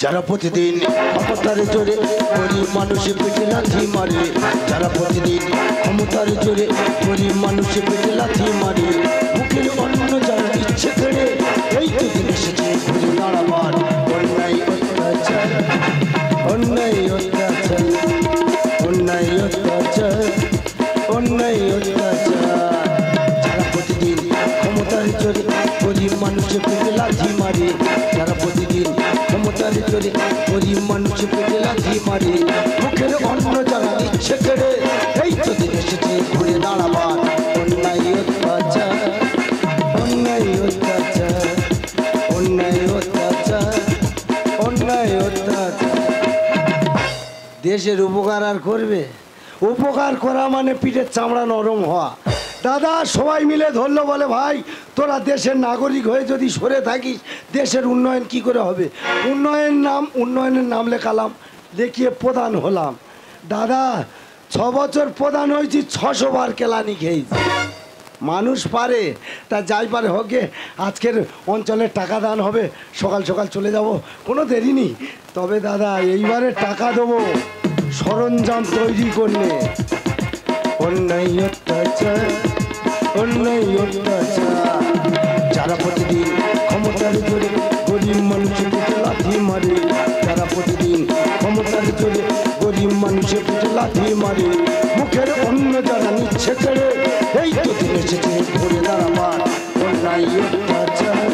যারা প্রতিদিন ক্ষমতার জোরে গরিব মানুষের পেটে লাথি মারে, যারা প্রতিদিন ক্ষমতার জোরে গরিব মানুষের পেটে লাথি মারে, বুকের অন্ন যারা ইচ্ছে করে এই তো দিন এসেছে ঘুরে দাঁড়াবার। অন্যায় অত্যাচার, অন্যায় অত্যাচার, অন্যায় অত্যাচার, অন্যায় অত্যাচার। যারা প্রতিদিন ক্ষমতার জোরে গরিব মানুষের পেটে লাথি মারে, যারা প্রতিদিন ক্ষমতার জোরে গরিব মানুষের পেটে লাথি মারে, মুখের অন্ন যারা ইচ্ছে করে এই তো দিন এসেছে ঘুরে দাঁড়াবার। অন্যায় অত্যাচার, অন্যায় অত্যাচার, অন্যায় অত্যাচার, অন্যায় অত্যাচার। দেশের উপকার আর করবে? উপকার করা মানে পিঠের চামড়া নরম হওয়া। দাদা সবাই মিলে ধরলো, বলে ভাই তোরা দেশের নাগরিক হয়ে যদি সরে থাকিস দেশের উন্নয়ন কি করে হবে? উন্নয়নের নাম লেখালাম, দেখিয়ে প্রধান হলাম। দাদা 6 বছর প্রধান হয়েছি, 600 বার কেলানি খেয়েছি। মানুষ পারে তা যাই পারে হোকে। আজকের অঞ্চলের টাকা দান হবে, সকাল সকাল চলে যাব, কোনো দেরি নেই। তবে দাদা এইবারে টাকা দেবো সরঞ্জাম তৈরি করলে। অন্যায় অত্যাচার, অন্যায় অত্যাচার। যারা প্রতিদিন ক্ষমতার জোরে গরিব মানুষের পেটে লাথি মারে, যারা প্রতিদিন ক্ষমতার জোরে গরিব মানুষের পেটে লাথি মারে, মুখের অন্ন যারা নিচ্ছে করে এই তো দিন এসেছে ঘুরে দাঁড়াবার। অন্যায় অত্যাচার,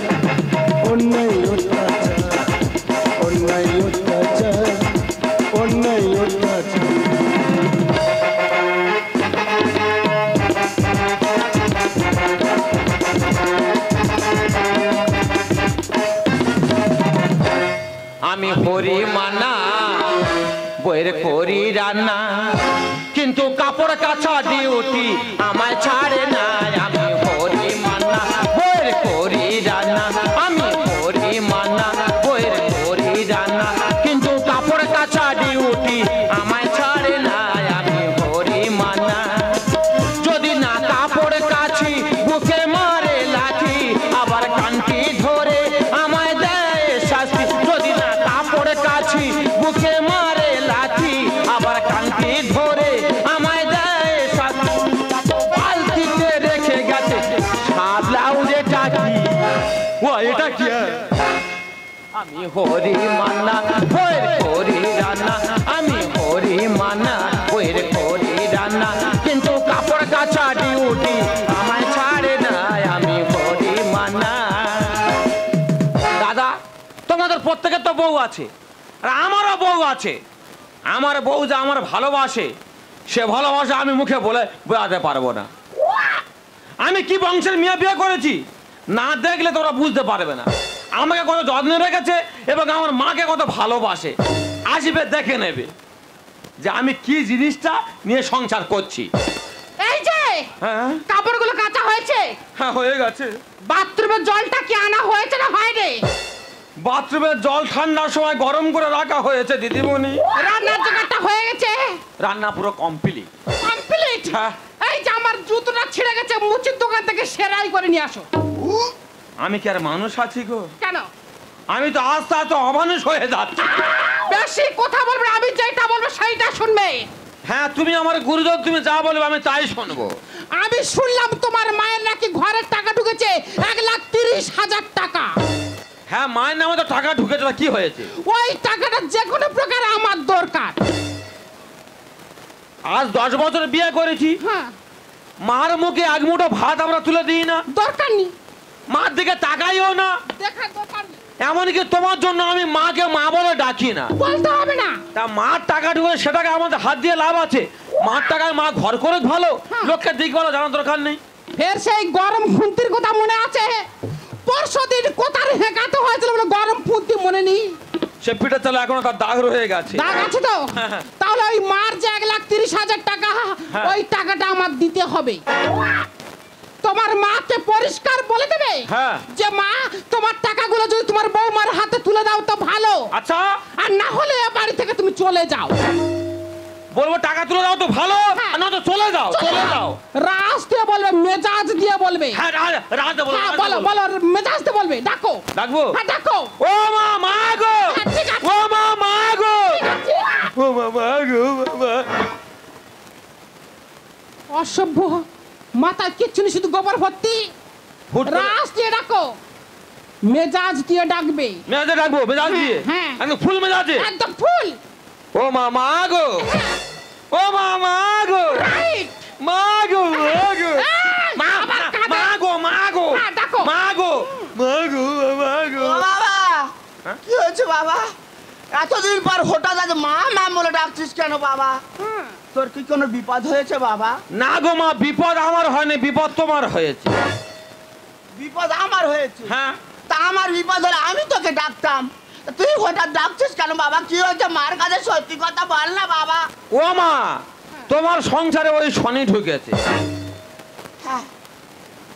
অন্যায় অত্যাচার, অন্যায় অত্যাচার, অন্যায় অত্যাচার। আমি হরি মানা বইয়ের করি রান্না, কিন্তু কাপড় কাচা ডিউটি আমায় ছাড়ে না। আমি হরি মানা বইয়ের করি রান্না, আমি হরি মানা বইয়ের করি রান্না, কিন্তু কাপড় কাচা ডিউটি আমায় ছাড়ে না। আমি হরি মানা যদি না কাপড় কাছি বুকে মারে লাঠি, আবার কান্তি ধরে আমায় দেয় শাস্তি। যদি না কাপড় কাছি বুকে মারে লাঠি, আবার কান্তি ধরে আমায় দেয় শাস্তি। বালতিতে রেখে গেছে সাবলাউজে টাকি, ও এটা কি? আমি হরি মান্না বইয়ের করি রান্না, আমি হরি মান্না বইয়ের করি রান্না, কিন্তু কাপড় কাচা ডিউটি আমায় ছাড়ে না। আমি হরি মান্না। দাদা তোমাদের প্রত্যেকের তো বউ আছে, আর আমারও বউ আছে। আমার বউ যে আমার ভালোবাসে, সে ভালোবাসা আমি মুখে বলে বোঝাতে পারবো না। আমি কি বংশের মেয়ে বিয়ে করেছি না দেখলে তোরা বুঝতে পারবে না। আমাকে কত যত্ন রেখেছে এবং আমার মাকে কত ভালোবাসে। আসবে দেখে নেবে যে আমি কি জিনিসটা নিয়ে সংসার করছি। এই যে কাপড়গুলো কাঁচা হয়েছে? হ্যাঁ হয়ে গেছে। বাথরুমের জলটা কি আনা হয়েছে না হয়নি? বাথরুমের জল ঠান্ডার সময় গরম করে রাখা হয়েছে দিদিমণি। রান্নার জোগাড়টা হয়ে গেছে? রান্না পুরো কমপ্লিট। কমপ্লিট? এই যে আমার জুতোটা ছিঁড়ে গেছে, মুচির দোকান থেকে সেরাই করে নিয়ে আসো। আমি কি আর মানুষ আছি গো? কেন? আমি তো আস্তে আস্তে অমানুষ হয়ে যাচ্ছি। বেশি কথা বলবে, আমি যেটা বলবো সেইটা শুনবে। হ্যাঁ তুমি আমার গুরুজন, তুমি যা বলবে আমি তাই শুনবো। আমি শুনলাম তোমার মায়ের নাকি ঘরের টাকা ঢুকেছে 1,30,000 টাকা। হ্যাঁ মায়ের নামে তো টাকা ঢুকেছে, কি হয়েছে? ওই টাকাটা যে কোনো প্রকার আমার দরকার। আজ 10 বছর বিয়ে করেছি, মার মুখে এক মুঠো ভাত আমরা তুলে দিই না। দরকার নেই, মার দিকে তাকাইও না। দেখার দরকার নেই। এমনকি তোমার জন্য আমি মাকে মা বলে ডাকি না। বলতে হবে না। তা মার টাকা ঢুকে সেটাকে আমাদের হাত দিয়ে লাভ আছে? মার টাকায় মা ঘর করে ভালো, লোককে দিক বলা জানার দরকার নেই। ফের সেই গরম খুন্তির কথা মনে আছে? পরশুদিন কোথার হেঁকাতে হয়েছিল বলে গরম খুন্তি মনে নেই? সে পিঠে চালে এখনো তার দাগ রয়ে গেছে। দাগ আছে তো? তাহলে ওই মার যে 1,30,000 টাকা, ওই টাকাটা আমার দিতে হবে। তোমার মাকে পরিষ্কার বলে দেবে যে মা তোমার টাকাগুলো যদি তোমার বৌমার হাতে তুলে দাও তো ভালো। আচ্ছা। আর না হলে বাড়ি থেকে তুমি চলে যাও। বলবো টাকা তুলে দাও তো ভালো, না তো চলে যাও। চলে যাও। রাজ দিয়ে বলবে, মেজাজ দিয়ে বলবে। হ্যাঁ রাজ দিয়ে বলবে। বলো বলো, মেজাজ দিয়ে বলবে। ডাকো। ডাকবো? হ্যাঁ ডাকো। ও মা, মা গো। ঠিক আছে। ও অসভ্য, মাথায় কিচ্ছু নেই, শুধু গোবর ভর্তি। ফুট করে- রাস দিয়ে ডাকো, মেজাজ দিয়ে ডাকবে। মেজাজে ডাকবো, মেজাজ দিয়ে? হ্যাঁ। একদম ফুল মেজাজে? একদম ফুল। ও মা, মা গো, ও মা, মা গো, রাইট। মা গো, মা গো, মা, আবার কাঁদে। মা গো, মা গো, হ্যাঁ, ডাকো। মা গো, মা গো, মা গো। ও বাবা, হ্যাঁ? কি হয়েছে বাবা? এতদিন পর হঠাৎ আজ মা মা বলে ডাকছিস কেন বাবা? তোর কি কোনো বিপদ হয়েছে বাবা? না গো মা, বিপদ আমার হয়নি, বিপদ তোমার হয়েছে। বিপদ আমার হয়েছে? হ্যাঁ। তা আমার বিপদ হলে আমি তোকে ডাকতাম, তা তুই হঠাৎ ডাকছিস কেন বাবা? কি হয়েছে? মার কাছে সত্যি কথা বল না বাবা। ও মা, তোমার সংসারে ওই শনি ঢুকেছে। হ্যাঁ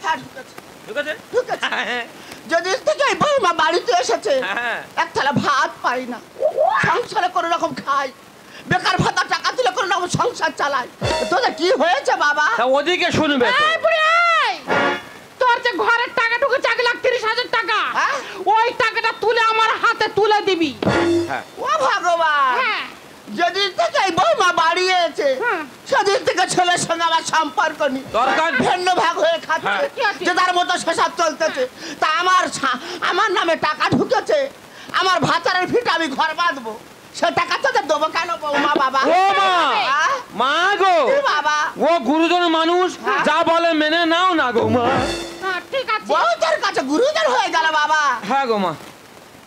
হ্যাঁ, ঢুকেছে ঢুকেছে? ঢুকেছে। হ্যাঁ, যদি থেকে এই বৌমা বাড়িতে এসেছে, হ্যাঁ। এক থালা ভাত পাই না, সংসারে কোনো রকম খাই, বেকার ভাতা টাকা তুলে কোনো রকম সংসার চালাই। তোদের কি হয়েছে বাবা? তা ওদিকে শুনবে তো। এই বুড়ি, এই! তোর যে ঘরের টাকা ঢুকেছে 1,30,000 টাকা, হ্যাঁ? ওই টাকাটা তুলে আমার হাতে তুলে দিবি। হ্যাঁ। ও ভগবান, হ্যাঁ। যেদিন থেকে এই বৌমা বাড়িয়েছে হ্যাঁ। সেদিন থেকে ছেলের সঙ্গে আমার সম্পর্ক নেই, দরকার ভিন্ন ভাগ হয়ে খাচ্ছে, হ্যাঁ। কি আছে? যে তার মতো সেসব চলতেছে। তা আমার নামে টাকা ঢুকেছে, আমার ভাতারের ফিট আমি ঘর বাঁধবো, সে টাকা তোদের দেবো কেন বৌমা বাবা? ও মা, হ্যাঁ? মা গো, কি বাবা? ও গুরুজন মানুষ, হ্যাঁ। যা বলে মেনে নাও না গো মা। হ্যাঁ, ঠিক আছে। বউদের কাছে গুরুজন হয়ে গেল বাবা। হ্যাঁ গো মা।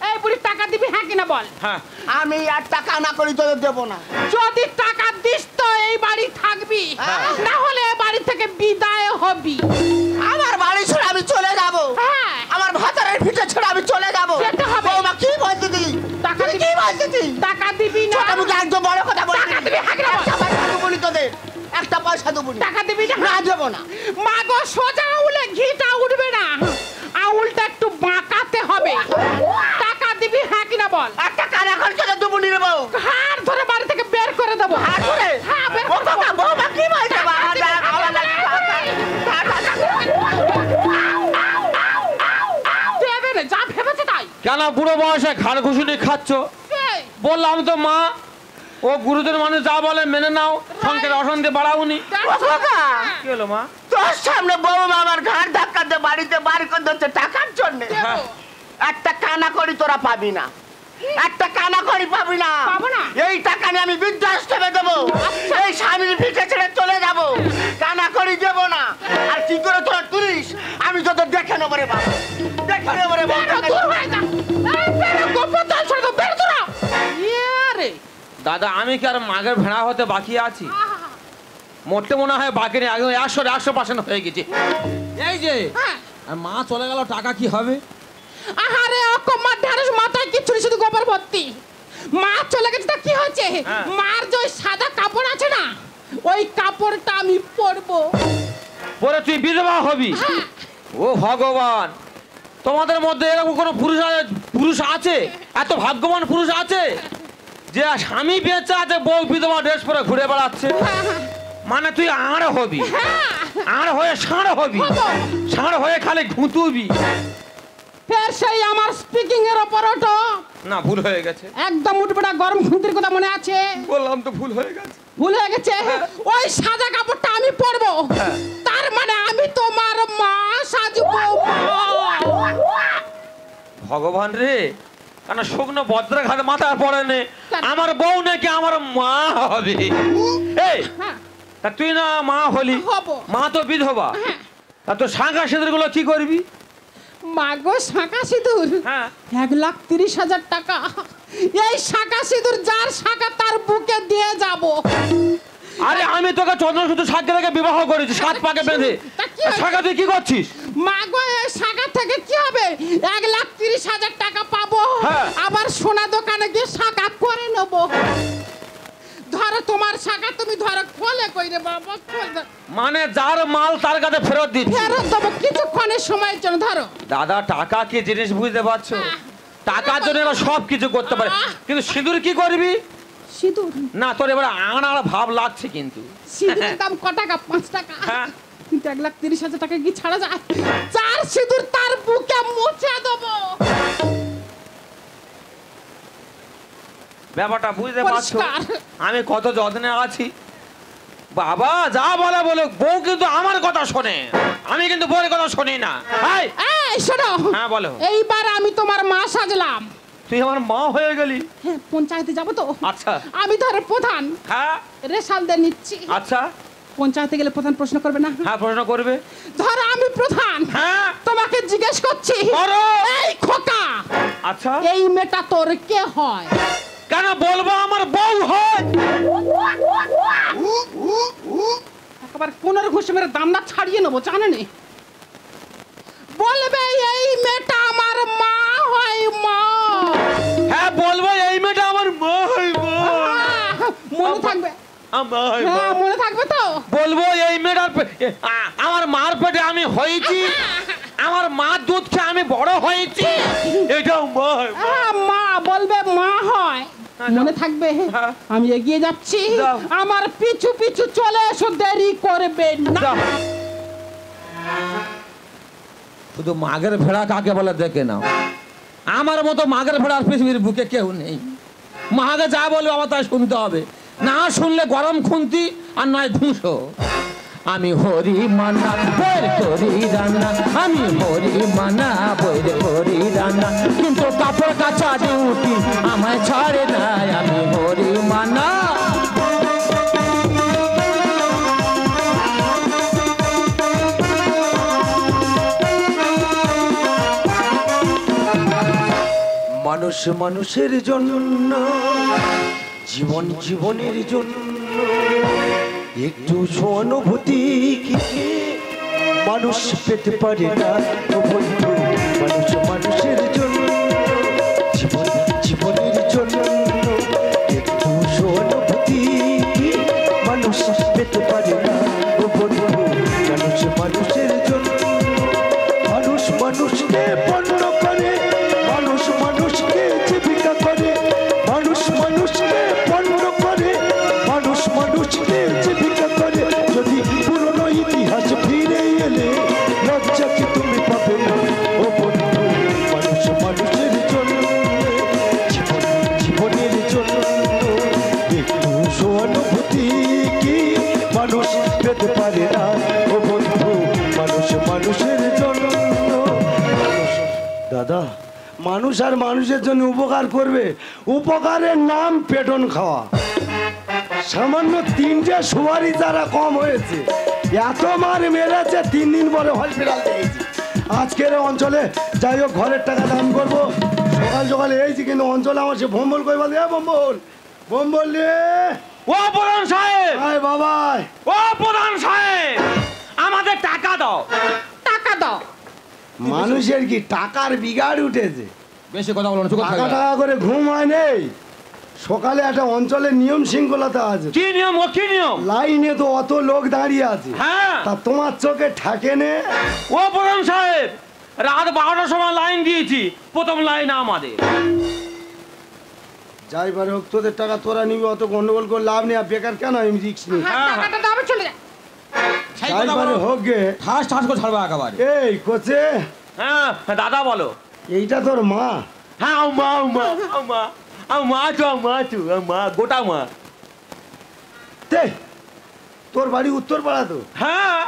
এই বুড়ি, টাকা দিবি হ্যাঁ কিনা বল। হ্যাঁ। আমি আর টাকা না করি তোদের দেবো না। যদি টাকা দিস তো এই বাড়ি থাকবি, হ্যাঁ। না হলে এই বাড়ি থেকে বিদায় হবি। আমার বাড়ি ছেড়ে আমি চলে যাব, হ্যাঁ। আমার ভাতারের ভিটে ছেড়ে আমি চলে যাব। যেতে হবে। বৌমা কি বলতে দিলি? টাকা তুই দিবি। কি বলতে দিলি? টাকা দিবি না। ছোট মুখে একদম বড় কথা বলবি। টাকা দিবি, হ্যাঁ কি না বল? একটা পয়সা দেবো বলি তোদের, একটা পয়সা দেবো না। টাকা দিবি না। না দেবো না। মা গো, সোজা আউলে ঘিটা উঠবে না, আউলটা একটু বাঁকাতে হবে। টাকা দিবি হ্যাঁ কিনা বল। একটা কানে এখন চলে দেবো নি নেবো। হাত ধরে বাড়ি থেকে বের করে দেবো। হাত ধরে? হ্যাঁ, বের ও করে দেবো। বাবা, বৌমা কি বলছে বাবা? দেখ, আমার দেখ, দেবে না, যা ভেবেছে তাই। কেন বুড়ো বয়সে ঘাড় ঘুষুনি খাচ্ছ? এই, বললাম তো মা, ও গুরুজন মানুষ, যা বলে মেনে নাও, সংসারে অশান্তি বাড়াওনি। ও বাবা, কি হলো মা? তোর সামনে বৌমা আমার ঘাড় ধাক্কা দিয়ে বাড়িতে বাড়ি করে দিচ্ছে টাকার জন্য। দেবো। একটা কানা করি তোরা পাবি না, একটা কানা করি পাবি না। পাবো না? এই টাকা নিয়ে আমি বৃদ্ধাশ্রমে দেবো, এই স্বামীর ভিটে ছেড়ে চলে যাব, কানা করি দেবো না। আর কি করে তোরা তুলিস আমি তোদের দেখে নেবো রে বাবা, দেখে নেবো রে বাবা। বেরো, দূর হয়ে যা। এই, বেরো, গোপন দল ছেড়ে দাও, বেরো তোরা। ইয়ে রে। দাদা, আমি কি আর মাগের ভেড়া হতে বাকি আছি? মোটে মনে হয় বাকি নেই, আগে 100% হয়ে গেছি। এই যে হ্যাঁ। আর মা চলে গেল, টাকা কি হবে? আহারে অকম্মার ঢেঁড়স, মাথায় কিচ্ছু নেই, শুধু গোবর ভর্তি। মা চলে গেছে, তা কি হয়েছে? হ্যাঁ। মার যে ওই সাদা কাপড় আছে না, ওই কাপড়টা আমি পরবো। পরে তুই বিধবা হবি? হ্যাঁ। ও ভগবান, তোমাদের মধ্যে এরকম কোনো পুরুষ আছে? এত ভাগ্যবান পুরুষ আছে যে স্বামী বেঁচে আছে, বউ বিধবা ড্রেস পরে ঘুরে বেড়াচ্ছে? মানে তুই আড় হবি, আড় হয়ে ষাঁড় হবি, হবো। ষাঁড় হয়ে খালি ঘুঁতুবি। ফের সেই আমার স্পিকিং এর ওপর ওঠো। না, ভুল হয়ে গেছে। একদম উঠবে না, গরম খুঁতির কথা মনে আছে? বললাম তো ভুল হয়ে গেছে। ভুল হয়ে গেছে। ওই সাদা কাপড়টা আমি পরবো, তার মানে আমি তোমার মা সাজবো। ভগবান রে, কেন শুকনো বজ্রাঘাত মাথায় পড়ে নে, কেন? আমার বউ নাকি আমার মা হবে? এই, হ্যাঁ, তা তুই না মা হলি, হবো। মা তো বিধবা, হ্যাঁ। তা তোর শাঁখা সিঁদুর গুলো কি করবি? মাগো, শাঁখা সিঁদুর হ্যাঁ। 1,30,000 টাকা। এই শাঁখা সিঁদুর যার শাঁখা তার বুকে দিয়ে যাব। আরে আমি তোকে চন্দ্রসূত্র সাক্ষী রেখে বিবাহ করেছি, 7 পাকে বেঁধে। তা কি আর শাঁখা তুই কি করছিস? মাগো, এই শাঁখা থেকে কি হবে? 1,30,000 টাকা পাবো, হ্যাঁ। আবার সোনা দোকানে গিয়ে শাঁখা করে নেবো। ধরো তোমার শাঁখা, তুমি ধরো, খোলে কইরে বাবা, খোলে। মানে যার মাল তার কাছে ফেরত দিচ্ছি। ফেরত দেবো কিছুক্ষণের সময়ের জন্য, ধরো। দাদা, টাকা কি জিনিস বুঝতে পারছো? হ্যাঁ। টাকার জন্য এরা সব কিছু করতে পারে, কিন্তু সিঁদুর কি করবি? সিঁদুর? না, তোর এবার আনার ভাব লাগছে কিন্তু। সিঁদুরের দাম ক টাকা? 5 টাকা। হ্যাঁ। কিন্তু 1,30,000 টাকা কি ছাড়া যায়? চার সিঁদুর তার বুকে মুছে দেবো। ব্যাপারটা বুঝতে পারছো? পরিষ্কার। আমি কত যত্নে আছি। বাবা যা বলে বলে, বউ কিন্তু আমার কথা শোনে, আমি কিন্তু বউয়ের কথা শুনি না। এই এই শোনো, হ্যাঁ বলো। এইবার আমি তোমার মা সাজলাম। তুই আমার মা হয়ে গেলি? হ্যাঁ, পঞ্চায়েতে যাবো তো। আচ্ছা। আমি ধর প্রধান, হ্যাঁ রেশাল দিয়ে নিচ্ছি। আচ্ছা। পঞ্চায়েতে গেলে প্রধান প্রশ্ন করবে না? হ্যাঁ প্রশ্ন করবে। ধরো আমি প্রধান, হ্যাঁ তোমাকে জিজ্ঞেস করছি, করো। এই খোকা, আচ্ছা এই মেয়েটা তোর কে হয়? কেন বলবো আমার বউ হয়? একবার কোনের ঘুষে মেরে দামটা ছাড়িয়ে নেবো, জানেনি? বলবে এই মেয়েটা আমার মা হয়, মা। হ্যাঁ বলবো এই মেয়েটা আমার মা হয়, মা। মনে থাকবে? হ্যাঁ মনে থাকবে তো। বলবো এই মেয়েটার আমার মার পেটে আমি হয়েছি, আমার মা দুধ খেয়ে আমি বড় হয়েছি, এটাও মা হয়। মা বলবে মা হয়, মনে থাকবে? আমি এগিয়ে যাচ্ছি, আমার পিছু পিছু চলে এসো, দেরি করবে না। শুধু মাগের ভেড়া কাকে বলে দেখে নাও, আমার মতো মাগের ভেড়ার পৃথিবীর বুকে কেউ নেই। মাকে যা বলবে আমার তাই শুনতে হবে, না শুনলে গরম খুন্তি আর নয় ধুঁসো। আমি হরি মানা বইয়ের করি রান্না, আমি হরি মানা বইয়ের করি রান্না, কিন্তু কাপড় কাচা ডিউটি আমায় ছাড়ে না। আমি হরি মানা। মানুষ মানুষের জন্য, জীবন জীবনের জন্য, একটু সহানুভূতি কি মানুষ পেতে পারে না ও বন্ধু। মানুষ মানুষের জন্য, জীবন জীবনের জন্য, একটু সহানুভূতি কি মানুষ পেতে পারে না ও বন্ধু। মানুষ মানুষের জন্য, মানুষ মানুষকে পণ্য করে, মানুষ মানুষকে জীবিকা করে, মানুষ মানুষকে পণ্য করে, মানুষ মানুষকে জীবিকা করে। যদি পুরনো ইতিহাস ফিরে এলে লজ্জা কি তুমি পাবে না ও বন্ধু। মানুষ মানুষের জন্য, জীবন জীবনের জন্য, একটু সহানুভূতি কি মানুষ পেতে পারে না ও বন্ধু। মানুষ মানুষের জন্য। দাদা, মানুষ আর মানুষের জন্য উপকার করবে, উপকারের নাম পেটন খাওয়া। সামান্য 3টে সুপারি যারা কম হয়েছে, এত মার মেরেছে, 3 দিন পরে হসপিটাল দিয়েছি। আজকের অঞ্চলে যাই হোক ঘরের টাকা দান করবো, সকাল সকালে এইছি, কিন্তু অঞ্চলে আমার সে ভম্বল কই বলে, ভম্বল ভম্বল রে। ও প্রধান সাহেব, আয় বাবাই। ও প্রধান সাহেব, আমাদের টাকা দাও। টাকা দাও। মানুষের কি টাকার বিগাড় উঠেছে? বেশি কথা বলো না, চুপ টাকা থাকবে। টাকা করে ঘুম হয় নেই। সকালে একটা অঞ্চলের নিয়ম শৃঙ্খলতা আছে। কি নিয়ম? ও কি নিয়ম? লাইনে তো অত লোক দাঁড়িয়ে আছে, হ্যাঁ তা তোমার চোখে ঠাকে নে? ও প্রধান সাহেব, রাত 12টার সময় লাইন দিয়েছি, প্রথম লাইন আমাদের। যাই পারে হোক, তোদের টাকা তোরা নিবি, অত গন্ডগোল করে লাভ নেই। আর বেকার কেন আমি রিক্স নিই? হ্যাঁ, টাকাটা দাও, আমি চলে যাই। সেই যাই কথা পারে বলো। হোক গে। ঠাস ঠাস করে ছাড়বে একেবারে। এই কোচে, হ্যাঁ দাদা বলো। এইটা তোর মা? হ্যাঁ মা মা মা মা তো মা তো মা, গোটা মা। তে, তোর বাড়ি উত্তরপাড়া তো? হ্যাঁ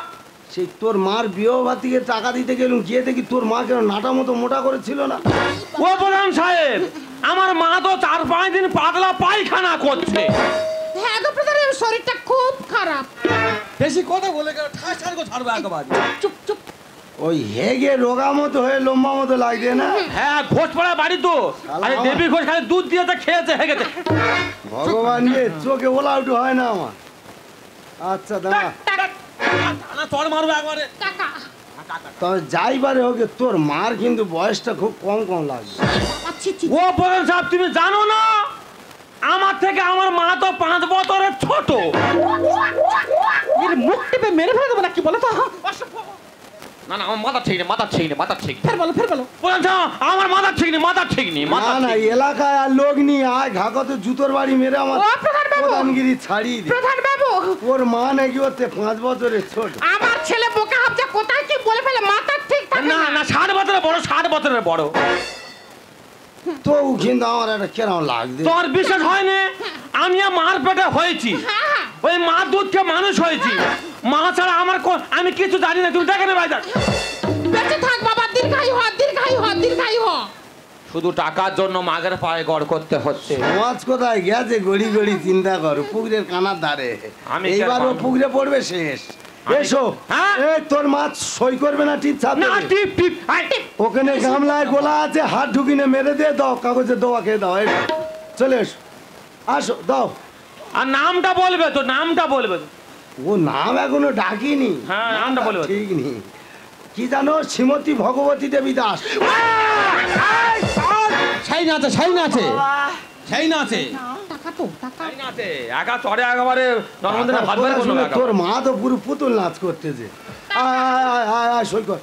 সেই তোর মার বিয়ে ভাতিকে টাকা দিতে গেলুম, গিয়ে দেখি তোর মা কেন নাটা মতো মোটা করেছিল না? ও প্রধান সাহেব, আমার মা তো 4-5 দিন পাতলা পায়খানা করছে। হ্যাঁ গো প্রধান, শরীরটা খুব খারাপ। বেশি কথা বলে গেল, ঠাস ঠাস করে ছাড়বে একেবারে। চুপ চুপ। ওই হেগে রোগা মতো হয়ে লম্বা মতো লাগছে না? হ্যাঁ ঘোষপাড়া বাড়ি তো, আরে দেবী ঘোষ খালি দুধ দিয়ে তো খেয়েছে, হয়ে গেছে। ভগবান রে, চোখে ওলা উঠু হয় না আমার। আচ্ছা দাঁড়া, না তোর মারবে একবারে। টাকা। তবে যাই পারে হোক, তোর মার কিন্তু বয়সটা খুব কম কম লাগছে। আচ্ছা ছি। ও প্রধান সাহেব, তুমি জানো না আমার থেকে আমার মা তো 5 বছরের ছোট। এর মুখ টিপে মেরে ফেলে দেবো নাকি বলো তো? না না, আমার মাথা ঠিক নেই, মাথা ঠিক নেই, মাথা ঠিক নেই। ফের বলো, ফের বলো। প্রধান সাহেব, আমার মাথা ঠিক নেই, মাথা ঠিক নেই, মাথা না না, ঠিক নেই। এলাকায় আর লোক নিয়ে আয়, ঘাকত জুতোর বাড়ি মেরে আমার ও প্রধান বাবু, প্রধানগিরি ছাড়িয়ে দে। প্রধান বাবু, ওর মা নাকি হচ্ছে 5 বছরের ছোট। আমার ছেলে বোকা হাবজা কোথায় কি বলে ফেলে, মাথা ঠিক থাকে না না, 60 বছরের বড়, 60 বছরের বড়। তো কিন্তু আমার একটা কেরম লাগছে। তোমার বিশ্বাস হয় না? আমি মার পেটে হয়েছি, হ্যাঁ হ্যাঁ, ওই মা দুধ খেয়ে মানুষ হয়েছি। মা ছাড়া আমার আমি কিছু জানি না, তুমি দেখে নেবে। বেঁচে থাক বাবা, দীর্ঘায়ু হ, দীর্ঘায়ু হ, দীর্ঘায়ু হ। শুধু টাকার জন্য মাগের পায়ে গড় করতে হচ্ছে। সমাজ কোথায় গেছে গড়ি গড়ি চিন্তা করো, পুকুরের কানার ধারে। আমি এইবারও পুকুরে পড়বে শেষ। এসো। হ্যাঁ? এই তোর মাছ সই করবে না টিপ ছাপবে? না টিপ টিপ ওখানে গামলায় গোলা আছে, হাত ঢুকিনে মেরে দিয়ে দাও, কাগজে দোয়া খেয়ে দাও। এসো, চলে এসো, আসো দাও। আর নামটা বলবে তো, নামটা বলবে তো। ও নাম এখনো ডাকিনি। হ্যাঁ, নামটা বলবে। ঠিক নেই, কি জানো, শ্রীমতী ভগবতী দেবী দাস। সেই না আছে, সেই না আছে, সেই না আছে, টাকা তো টাকা। সেই না আছে। একা চড়ে একেবারে নর্মদিনে ভাত বেড়ে কোনো শুনে তোর মা তো পুরো পুতুল নাচ করতেছে। আয়, আয়, আয়, আয়, সই কর।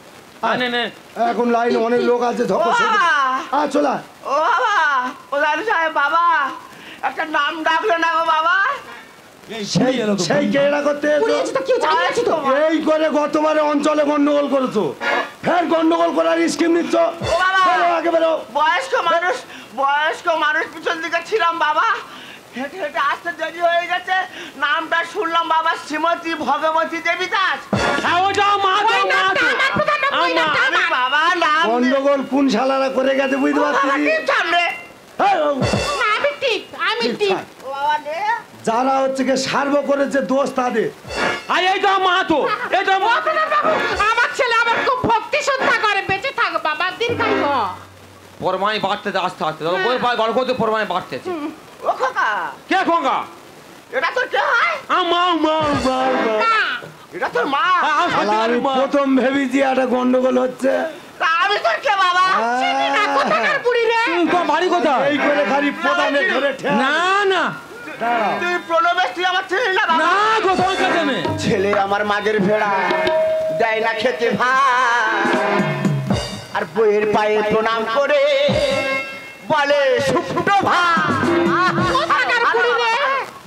আয়। নে নে এখন লাইনে অনেক লোক আছে, ধকো সই কর। আয়, চলা। ও বাবা, প্রধান সাহেব বাবা, একটা নাম ডাকলো না গো বাবা। সেই কেড়া করতে এসো? পুড়িয়েছে তো, কি জানিয়েছি তো। এই করে গতবারে অঞ্চলে গন্ডগোল করেছো, ফের গন্ডগোল করার স্কিম নিচ্ছ। ও বাবা, বেরো, আগে বেরো। বয়স্ক মানুষ পিছন দিকে ছিলাম বাবা, হেঁটে হেঁটে আসতে দেরি হয়ে গেছে। নামটা শুনলাম বাবা, শ্রীমতী ভগবতী দেবী দাস। হ্যাঁ, ওটাও মা তো, মা তো। আমি বাবা নাম গন্ডগোল কোন শালারা করে গেছে বুঝতে পারছি। সামনে এই, ও, না, আমি টিপ, আমি টিপ। ও বাবা নে। যারা হচ্ছে কি সার্ভ করেছে দোষ তাদের। আর এইটাও মা তো, এইটাও মা তো। আমার ছেলে আমার খুব ভক্তি শ্রদ্ধা করে। বেঁচে থাক বাবা, দীর্ঘায়ু হ। পরমাই বাড়তেছে আস্তে আস্তে, বই পায় গড় করতে পরমাই বাড়তেছে। ও খোকা, কে খোকা? এটা তোর কে হয়? মা মা মা না, এটা তোর মা? শালা, আমি প্রথম ভেবেছি একটা গন্ডগোল হচ্ছে। তা আমি তোর কে বাবা? না, কোথাকার বুড়ি রে? তোর বাড়ি কোথায়? এই করে খালি প্রধানে ধরে ঠেলা। না না দাঁড়াও। তুই প্রণবেশ, তুই আমার ছেলে না বাবা? না গো, তোমার কাছে নেই। ছেলে আমার মাগের ভেড়া, দেয় না খেতে ভাত, আর বইয়ের পায়ে প্রণাম করে বলে সুপ্রভাত। কোথাকার বুড়ি রে?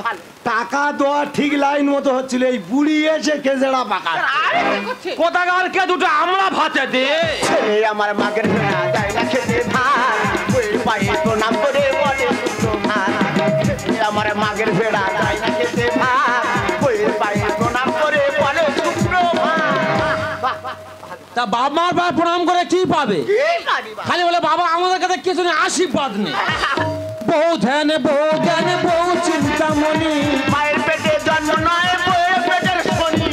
ভালো। টাকা দেওয়া ঠিক লাইন মতো হচ্ছিল, এই বুড়ি এসে কেজেড়া পাকা। আরে কি করছে? কোথাকার কে দুটো আমরা ভাতে দে। ছেলে আমার মাগের ভেড়া, দেয় না খেতে ভাত, বইয়ের পায়ে প্রণাম করে বলে সুপ্রভাত। ছেলে আমার মাগের ভেড়া, দেয় না খেতে ভাত, বইয়ের পায়ে প্রণাম করে বলে সুপ্রভাত। তা বাবার পা প্রণাম করে কি পাবে? খালি বলে বাবা আমাদের কাছে কিছু নেই, আশীর্বাদ নেই। বহু ধ্যানে বহু জ্ঞানে বহু চিন্তামণি। মায়ের পেটে জন্ম নয়, বইয়ের পেটের শনি।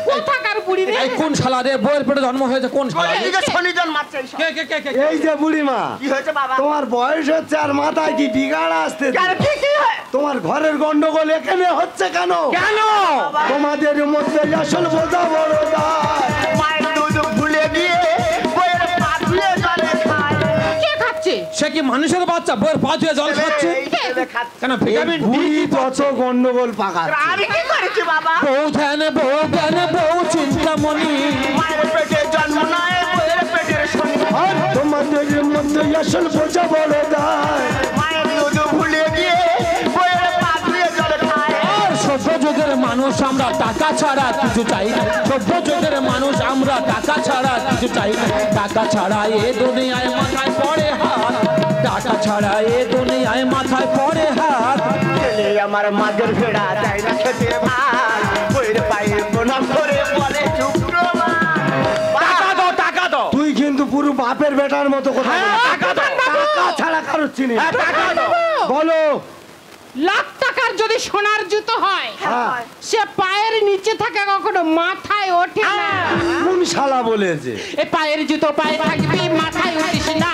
কোথাকার বুড়ি রে? এই কোন শালা রে, বইয়ের পেটে জন্ম হয়েছে কোন শালা? এদিকে শনি জন্মাচ্ছে এইসব। কে কে কে কে? এই যে বুড়িমা, কি হয়েছে বাবা? তোমার বয়স হচ্ছে আর মাথায় কি বিগাড় আসতে? কেন, কি কি হয়? তোমার ঘরের গন্ডগোল এখানে হচ্ছে কেন? কেন? তোমাদের মধ্যে আসল বোঝা বড় দায়। মায়ের দুধ ভুলে গিয়ে বইয়ের পা ধুয়ে জলে খায়। কে খাচ্ছে? সে কি মানুষের বাচ্চা বইয়ের পা ধুয়ে জল খাচ্ছে? এই ছেলে খাচ্ছে। কেন এই ভিটামিন ডি? বুড়ি যত গন্ডগোল পাকাচ্ছে। আমি কি করেছি বাবা? বহু ধ্যানে বহু জ্ঞানে বহু চিন্তামণি। মায়ের পেটে জন্ম নয়, বইয়ের পেটের শনি। আর তোমাদের মধ্যে আসল বোঝা বড় দায়। মায়ের দুধ ভুলে গিয়ে বইয়ের পা ধুয়ে জলে খায়। আর সভ্য যুগের মানুষ আমরা টাকা ছাড়া কিছু চাই না। সভ্য যুগের মানুষ আমরা টাকা ছাড়া কিছু চাই না। টাকা ছাড়া এ দুনিয়ায় মাথায় পড়ে হাত। টাকা ছাড়া এ দুনিয়ায় মাথায় পড়ে হাত। ছেলে আমার মাঝের ভেড়া, দেয় না খেতে ভাত, বইয়ের পায়ে প্রণাম করে বলে সুপ্রভাত। টাকা দাও, টাকা দাও। তুই কিন্তু পুরো বাপের বেটার মতো কথা হ্যাঁ, বলছিস। টাকা দাও। টাকা ছাড়া কারোর চিনি না। হ্যাঁ, টাকা দাও। বলো। লাখ টাকার যদি সোনার জুতো হয়, হ্যাঁ, সে পায়ের নিচে থাকে, কখনো মাথায় ওঠে না। কোন শালা বলেছে? এ পায়ের জুতো পায়ে থাকবি, মাথায় উঠিস না।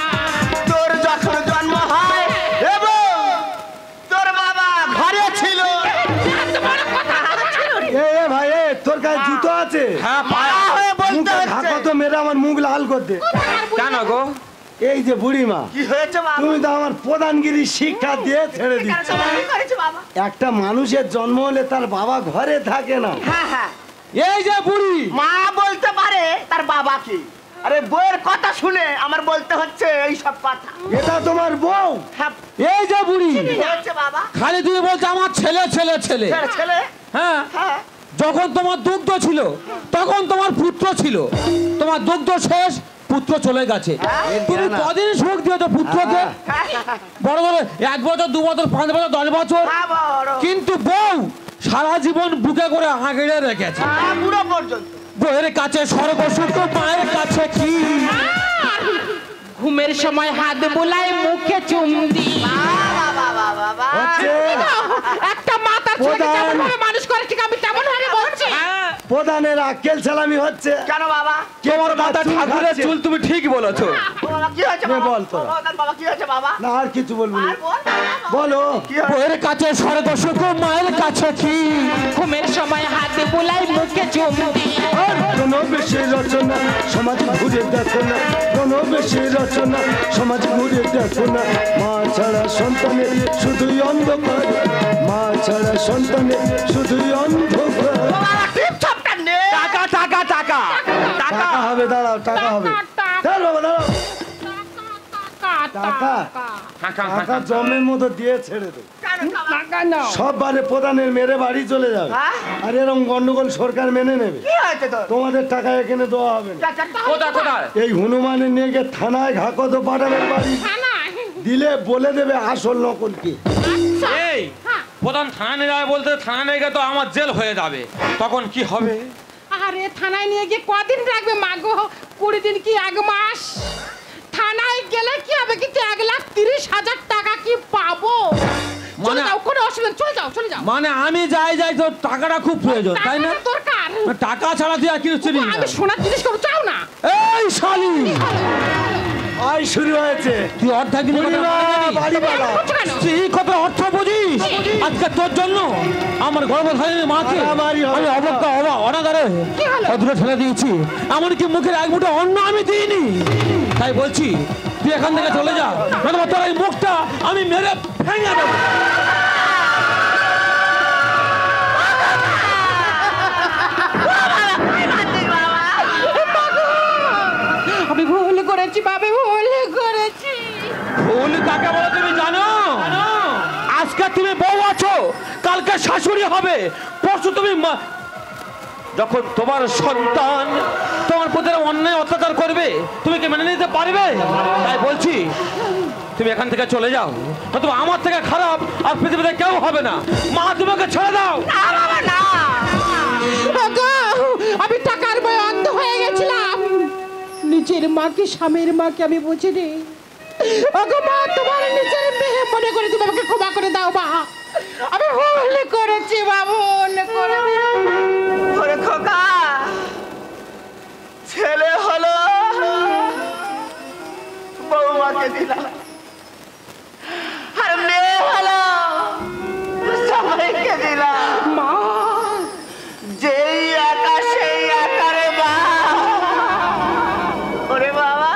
তোর যখন জন্ম হয় এবং তোর বাবা ঘরে ছিল, এ এ ভাই, এ তোর কাছে জুতো আছে? হ্যাঁ, মা হয়ে বলতে মুখে হচ্ছে। ঢাকা তো মেরে আমার মুখ লাল করতে। কেন গো? এই যে বুড়িমা, কি হয়েছে বাবা? তুমি তো আমার প্রধানগিরি শিক্ষা দিয়ে ছেড়ে কেন দিচ্ছ। তোমার কি করেছে বাবা? একটা মানুষের জন্ম হলে তার বাবা ঘরে থাকে না। হ্যাঁ হ্যাঁ, এই যে বুড়ি, মা বলতে পারে তার বাবা কি। আরে বইয়ের কথা শুনে আমার বলতে হচ্ছে এই সব কথা। এটা তোমার বউ? হ্যাঁ, এই যে বুড়ি, কি হয়েছে বাবা? খালি তুমি বলছো আমার ছেলে ছেলে ছেলে। ছেলে ছেলে, হ্যাঁ, হ্যাঁ যখন তোমার দুগ্ধ ছিল তখন তোমার পুত্র ছিল, তোমার দুগ্ধ শেষ, পুত্র চলে গেছে। তুমি কদিন সুখ দিয়েছো পুত্রকে? বড় বড় 1 বছর 2 বছর 5 বছর 10 বছর। হ্যাঁ, বড়। কিন্তু বউ সারা জীবন বুকে করে হাঁকড়ে রেখেছে। পুরো পর্যন্ত বইয়ের কাছে স্বর্গ সুখ, মায়ের কাছে কি? ঘুমের সময় হাত বুলাই মুখে চুম দি। হচ্ছে একটা মাতার ছেলেকে যেমন ভাবে মানুষ করে ঠিক আমি তেমন ভাবে বলছি। প্রধানের আক্কেল সালামি হচ্ছে। কেন বাবা? কেমন মাথা ঠাকুরের চুল তুমি ঠিক বলেছো। বাবা কি হয়েছে নে বাবা? বল তোরা। বাবা কি হয়েছে বাবা? না আর কিছু বলবি না। আর বল বাবা। বলো কি হয়েছে? বইয়ের কাছে স্বর্গ সুখ, মায়ের কাছে কি? ঘুমের সময় হাত বুলাই মুখে চুম দি। আর কোনো বেশি রচনা সমাজ ঘুরে দেখো না, কোনো বেশি রচনা সমাজ ঘুরে দেখো না। মা ছাড়া সন্তানের শুধুই অন্ধকার, মা ছাড়া সন্তানের শুধুই অন্ধকার। বাবা টিপ ছপটা নে। টাকা টাকা টাকা টাকা হবে, দাঁড়াও টাকা হবে। দাঁড়াও বাবা, দাঁড়াও। টাকা টাকা জমের মতো দিয়ে ছেড়ে দে। সব বারে প্রধানের মেরে বাড়ি চলে যাবে। হ্যাঁ? আর এরকম গন্ডগোল সরকার মেনে নেবে। কি হয়েছে তোর? তোমাদের টাকা এখানে দেওয়া হবে না। কোথায় কোথায়? এই হনুমানের নিয়ে গিয়ে থানায় ঘাকত পাঠাবেন বাড়ি দিলে বলে দেবে আসল নকল কি। এই প্রধান থানা নিয়ে যাবে বলতে, থানা নিয়ে গেলে তো আমার জেল হয়ে যাবে, তখন কি হবে? আরে থানায় নিয়ে গিয়ে কদিন রাখবে মাগো? 20 দিন কি 1 মাস? থানায় গেলে কি হবে? কিন্তু 1,30,000 টাকা কি পাবো? চলে যাও, কোনো অসুবিধা নেই, চলে যাও চলে যাও। মানে আমি যাই তোর টাকাটা খুব প্রয়োজন, তাই না? টাকার দরকার। টাকা ছাড়া তুই আর কিছু চিনিস না। আমি সোনার জিনিস করবো, চাও না? এই শালি, আয় শুরু হয়েছে। তুই অর্ধাগিনী বাড়ি বাড়া তুই কত অর্থ বুঝিস? আজকে তোর জন্য আমার গর্ভধারিণী মাকে মারামারি হবে। আমি অবজ্ঞা অনাদারে দূরে ঠেলে দিয়েছি, এমনকি মুখের এক মুঠো অন্ন আমি দিইনি। তাই বলছি তুই এখান থেকে চলে যা, নতুবা তোর এই মুখটা আমি মেরে ভেঙে দেবো। আমি ভুল করেছি বাবা, ভুল করেছি। ভুল কাকে বলে তুমি জানো? আজকে তুমি বউ আছো, কালকে শাশুড়ি হবে, পরশু তুমি যখন তোমার সন্তান তোমার প্রতি অন্যায় অত্যাচার করবে, তুমি কি মেনে নিতে পারবে? তাই বলছি তুমি এখান থেকে চলে যাও, নতুবা আমার থেকে খারাপ আর পৃথিবীতে কেউ হবে না। মা তোমাকে ছেড়ে দাও। ওগো, আমি টাকার বয়ে অন্ধ হয়ে গেছিলাম, নিজের মাকে স্বামীর মাকে আমি বুঝিনি। ওগো মা, তোমার নিজের মেয়ে মনে করে তুমি আমাকে ক্ষমা করে দাও মা, আমি ভুল করেছি মা, ভুল করেছি। ওরে খোকা, ছেলে হলো বৌমাকে দিলাম, আর মেয়ে হলো সবাইকে দিলাম। মা, যেই একা সেই একারে বা। ওরে বাবা,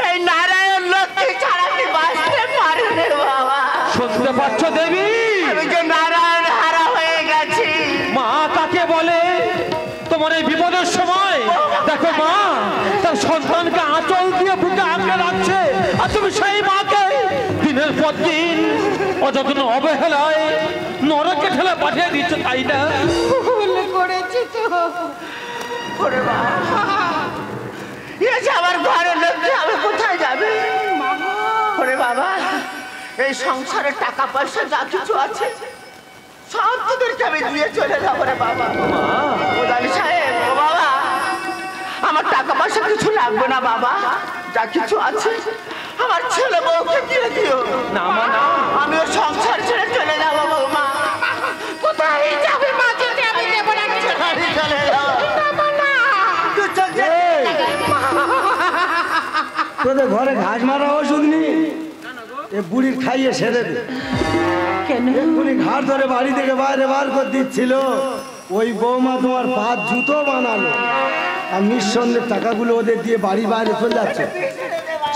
এই নারায়ণ লক্ষ্মী ছাড়া কি বাঁচতে পারে রে বাবা? শুনতে পাচ্ছ দেবী? আমি যে নারায়ণ হারা হয়ে গেছি। মা কাকে বলে? তোমার এই বিপদের সময় দেখো মা তার সন্তানকে আঁচল দিয়ে বুকে আঁকড়ে রাখছে, আর তুমি সেই মাকে দিনের পর দিন অযত্ন অবহেলায় নরকে ঠেলে পাঠিয়ে দিচ্ছ, তাই না? ভুল করেছি তো। ওরে বাবা, এই যে আমার ঘরের লোককে আমি কোথায় যাবে? ওরে বাবা, এই সংসারে টাকা পয়সা যা কিছু আছে সব তোদেরকে আমি দিয়ে চলে যাবো রে বাবা। প্রধান সাহেব, ও বাবা, আমার টাকা পয়সা কিছু লাগবে না বাবা, যা কিছু আছে আমার ছেলে বউকে দিয়ে দিও। না মা না, আমিও সংসার ছেড়ে চলে যাবো বৌমা। কোথায় যাবে মা? যেতে আমি দেবো না, কিছু চলে যাও। দেবো না। তুই চল যা। তোদের ঘরে ঘাস মারা ওষুধ নেই? এ বুড়ির খাইয়ে সেরে দে। এক্ষুনি ঘাট ধরে বাড়ি থেকে বাইরে বার করে দিচ্ছিল, ওই বৌমা তোমার পাঁচ জুতো বানালো, আর নিঃসন্দেহে টাকাগুলো ওদের দিয়ে বাড়ি বাইরে চলে যাচ্ছে।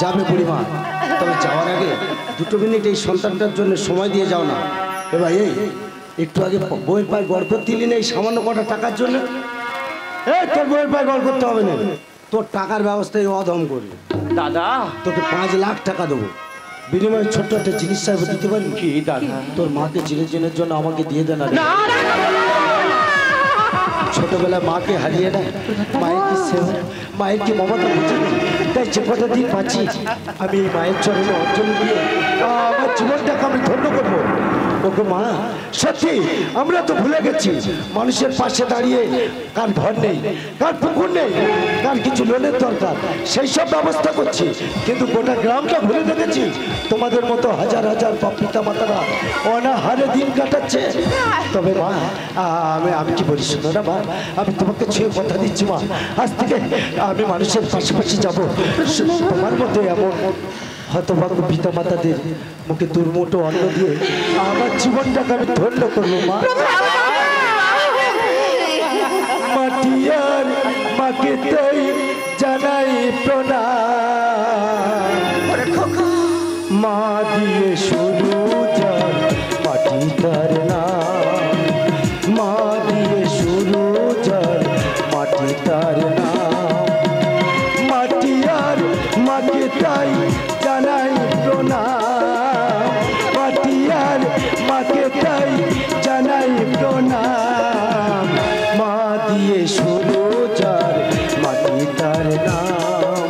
যাবে বুড়িমা, তবে যাওয়ার আগে 2 মিনিট এই সন্তানটার জন্য সময় দিয়ে যাও না। এ ভাই, এই একটু আগে বইয়ের পায়ে গড় করতে দিলি না এই সামান্য কটা টাকার জন্য? এই তোর বইয়ের পায়ে গড় করতে হবে না, তোর টাকার ব্যবস্থায় অধম করবে। দাদা তোকে 5 লাখ টাকা দেবো, বিনিময়ে ছোট্ট একটা জিনিস চাইবো, দিতে পারবি? কি দাদা? তোর মাকে চিরদিনের জন্য আমাকে দিয়ে দে না। ছোটবেলায় মাকে হারিয়ে না, মায়ের কি সেবা, মায়ের কি মমতা বুঝি, তাই যে কটা দিন পাচ্ছি আমি এই মায়ের চরণে অঞ্জলি দিয়ে আমার জীবনটাকে আমি ধন্য করবো। ও ওগো মা, সত্যি আমরা তো ভুলে গেছি মানুষের পাশে দাঁড়িয়ে কার ঘর নেই, কার পুকুর নেই, কার কিছু লোনের দরকার, সেই সব ব্যবস্থা করছি, কিন্তু গোটা গ্রামটা ভুলে রেখেছি। তোমাদের মতো হাজার হাজার পিতা মাতারা অনাহারে দিন কাটাচ্ছে। তবে মা, আমি কি বলি শোনো না মা, আমি তোমাকে ছুঁয়ে কথা দিচ্ছি মা, আজ থেকে আমি মানুষের পাশাপাশি যাবো। তোমার মতো এমন হতভাগ্য পিতা মাতাদের মুখে দুর্মুটো অন্ন দিয়ে আমার জীবনটাকে আমি ধন্য করবো মা। মাটিয়ার মাকে তাই জানাই প্রণাম, মা দিয়ে শুরু যার মাটি তার নাম, মা দিয়ে শুরু যার মাটি তার নাম। মাটিয়ার মাকে তাই জানাই প্রণাম, মাটিয়ার মাকে তাই জানাই প্রণাম, মা দিয়ে শুরু যার মাটি তার নাম,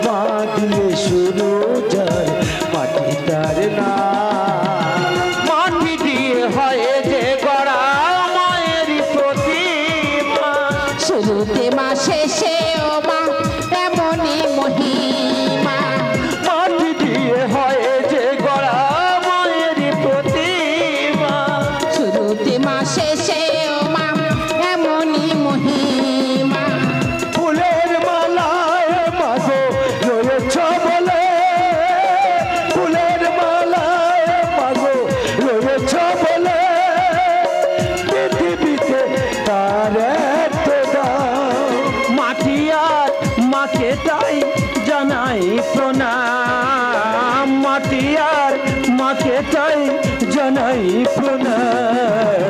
মা দিয়ে শুরু যার মাটি তার নাম। মাটি দিয়ে হয় যে গড়া মায়েরই প্রতিমা, শুরুতে মা শেষে ও মা এমনই মহিমা। মাটি দিয়ে হয় যে গড়া মায়েরই প্রতিমা, শুরুতে মা শেষে ও মা এমনই মহিমা। ফুলের মালায় মাগো রয়েছ বলে, ফুলের মালায় মাগো রয়েছ বলে, পৃথিবীতে তার এত দাম। মাটিয়ার মাকে তাই জানাই প্রণাম, মাটিয়ার মাকে তাই জানাই প্রণাম।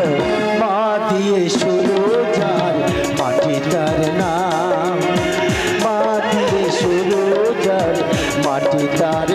মা দিয়ে শুরু যার মাটি তার নাম, মা দিয়ে শুরু যার মাটি তার